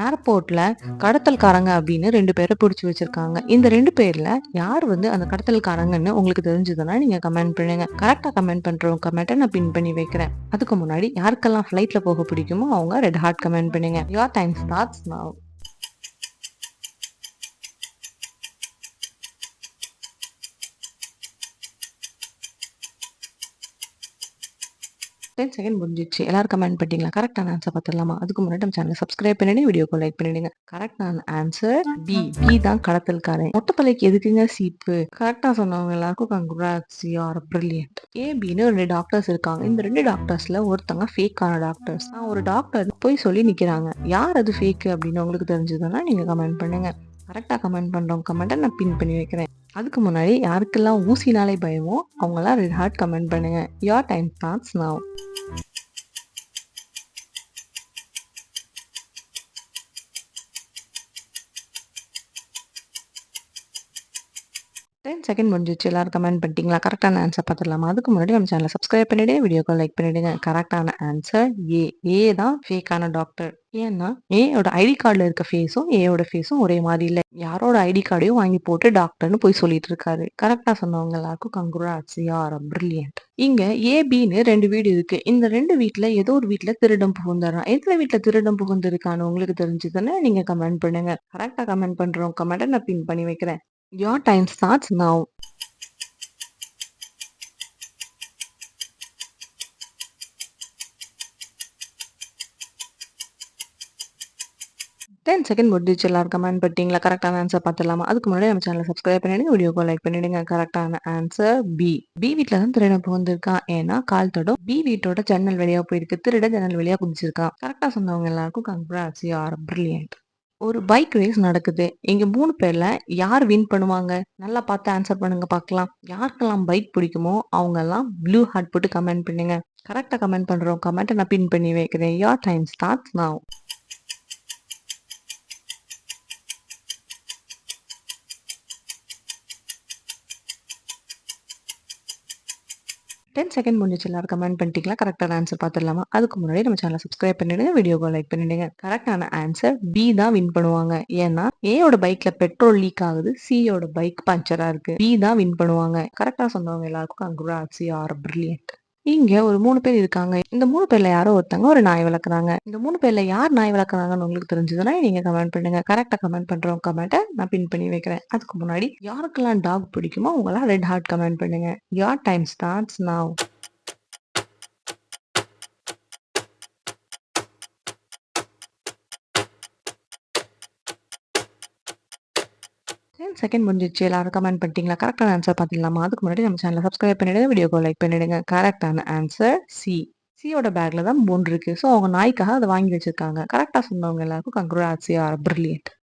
ஏர்போர்ட்ல கடத்தல்காரங்க அப்படின்னு 2 பேர பிடிச்சு வச்சிருக்காங்க. இந்த 2 பேர்ல யார் வந்து அந்த கடத்தல்காரங்கன்னு உங்களுக்கு தெரிஞ்சதுன்னா, நீங்க கமெண்ட் பண்ணுங்க. கரெக்ட்டா கமெண்ட் பண்றவங்க கமெண்ட்ட நான் பின் பண்ணி வைக்கிறேன். அதுக்கு முன்னாடி யாருக்கெல்லாம் ஃப்ளைட்ல போக பிடிக்குமோ, அவங்க ரெட் ஹார்ட் கமெண்ட் பண்ணுங்க. Your time starts now. 10 second முடிஞ்சிருச்சு. எல்லாரும் கமெண்ட் பண்ணிட்டீங்களா? கரெக்ட்டான ஆன்ஸர் பார்த்துடலாமா? அதுக்கு முன்னாடி நம்ம சேனல சப்ஸ்கிரைப் பண்ணிடுங்க. வீடியோக்கு லைக் பண்ணிடுங்க. கரெக்ட்டான ஆன்ஸர் பி. பி தான் கடத்தல்காரன். மொட்டை தலைக்கு எதுக்குங்க சீப்பு? கரெக்ட்டா சொன்னவங்க எல்லாருக்கும் congrats. You are brilliant. A, pin 2 doctors இருக்காங்க. இந்த 2 டாக்டர்ஸ்ல ஒருத்தங்க ஃபேக்கான டாக்டர்ஸ். ஒரு டாக்டர் பொய் சொல்லி நிக்கிறாங்க. யார் அது ஃபேக் அப்படின்னு உங்களுக்கு தெரிஞ்சதுன்னா நீங்க கமெண்ட் பண்ணுங்க. கரெக்ட்டா கமெண்ட் பண்றவங்க கமெண்ட்ட நான் பின் பண்ணி வைக்கிறேன். அதுக்கு முன்னாடி யாருக்கெல்லாம் ஊசினாலே பயமோ அவங்கலாம் ரெட் ஹார்ட் கமெண்ட் பண்ணுங்க. Your time starts now. 10 second முடிஞ்சிருச்சு. எல்லாரும் கமெண்ட் பண்ணிட்டீங்களா? கரெக்ட்டான ஆன்ஸர் பார்த்துடலாமா? அதுக்கு முன்னாடி நம்ம சேனல சப்ஸ்கிரைப் பண்ணிடுங்க. வீடியோக்கு லைக் பண்ணிடுங்க. கரெக்ட்டான ஆன்ஸர் ஏ. ஏ தான் ஃபேக்கான டாக்டர். ஏன்னா ஏயோட ஐடி கார்டுல இருக்க ஃபேஸும் ஏயோட ஃபேஸும் ஒரே மாதிரி இல்ல. யாரோட ஐடி கார்டையும் வாங்கி போட்டு டாக்டர்னு போய் சொல்லிட்டு இருக்காரு. கரெக்ட்டா சொன்னவங்க எல்லாருக்கும் கங்ராட்ஸ். You are brilliant. இங்க ஏ, பின்னு 2 வீடு இருக்கு. இந்த 2 வீட்ல ஏதோ ஒரு வீட்ல திருடன் புகுந்துறான். எந்த வீட்ல திருடன் புகுந்திருக்கான்னு உங்களுக்கு தெரிஞ்சதுன்னா நீங்க கமெண்ட் பண்ணுங்க. கரெக்ட்டா கமெண்ட் பண்றவங்க கமெண்ட்ட நான் பின் பண்ணி வைக்கிறேன். Your time starts now. 10 second முடிஞ்சிருச்சு. எல்லாரும் கமெண்ட் பண்ணிட்டீங்களா? கரெக்ட்டான ஆன்ஸர் பார்த்துடலாமா? அதுக்கு முன்னாடி நம்ம சேனல சப்ஸ்கிரைப் பண்ணிடுங்க. வீடியோக்கு லைக் பண்ணிடுங்க. கரெக்ட்டான ஆன்ஸர் பி. பி வீட்ல தான் திருடன் புகுந்திருக்கான். ஏன்னா கால் தடம் பி வீட்டோட ஜன்னல் வழியா போயிருக்கு. திருடன் ஜன்னல் வழியா குதிச்சிருக்கான். கரெக்ட்டா சொன்னவங்க எல்லாருக்கும் கங்ராட்ஸ். You are brilliant. ஒரு பைக் ரேஸ் நடக்குது. இங்க 3 பேர்ல யார் வின் பண்ணுவாங்க? நல்லா பார்த்து ஆன்ஸர் பண்ணுங்க பார்க்கலாம். யாருக்கெல்லாம் பைக் பிடிக்குமோ அவங்கலாம் ப்ளூ ஹார்ட் போட்டு கமெண்ட் பண்ணுங்க. கரெக்ட்டா கமெண்ட் பண்றவங்க கமெண்ட்ட நான் பின் பண்ணி வைக்கிறேன். Your time starts now. 10 second முடிஞ்சிருச்சு. எல்லாரும் கமெண்ட் பண்ணிட்டீங்களா? கரெக்ட்டான ஆன்ஸர் பார்த்துடலாமா? அதுக்கு முன்னாடி நம்ம சேனல சப்ஸ்கிரைப் பண்ணிடுங்க. வீடியோக்கு லைக் பண்ணிடுங்க. கரெக்ட்டான ஆன்ஸர் பி தான் வின் பண்ணுவாங்க. ஏன்னா ஏயோட பைக்ல பெட்ரோல் லீக் ஆகுது. சியோட பைக் பஞ்சரா இருக்கு. பி தான் வின் பண்ணுவாங்க. கரெக்ட்டா சொன்னவங்க எல்லாருக்கும் கங்ராட்ஸ். You are brilliant. இங்க ஒரு 3 பேர் இருக்காங்க. இந்த 3 பேர்ல யாரோ ஒருத்தங்க ஒரு நாய் வளர்க்குறாங்க. இந்த 3 பேர்ல யார் நாய் வளர்க்குறாங்கன்னு உங்களுக்கு தெரிஞ்சதுன்னா நீங்க கமெண்ட் பண்ணுங்க. கரெக்ட்டா கமெண்ட் பண்றவங்க கமெண்ட்ட நான் பின் பண்ணி வைக்கிறேன். அதுக்கு முன்னாடி யாருக்கெல்லாம் டாக் பிடிக்குமோ அவங்கலாம் ரெட் ஹார்ட் கமெண்ட் பண்ணுங்க. Your time starts now. 10 second முடிஞ்சிருச்சு. எல்லாரும் கமெண்ட் பண்ணிட்டீங்களா? கரெக்ட்டான ஆன்ஸர் பார்த்துடலாமா? அதுக்கு முன்னாடி நம்ம சேனல சப்ஸ்கிரைப் பண்ணிடுங்க. வீடியோக்கு லைக் பண்ணிடுங்க. கரெக்ட்டான ஆன்ஸர் சி. சியோட பேக்ல தான் போன் இருக்கு. ஸோ அவங்க நாய்க்காக அத வாங்கி வச்சிருக்காங்க. கரெக்ட்டா சொன்னவங்க எல்லாருக்கும் கங்ராட்ஸ். You are brilliant.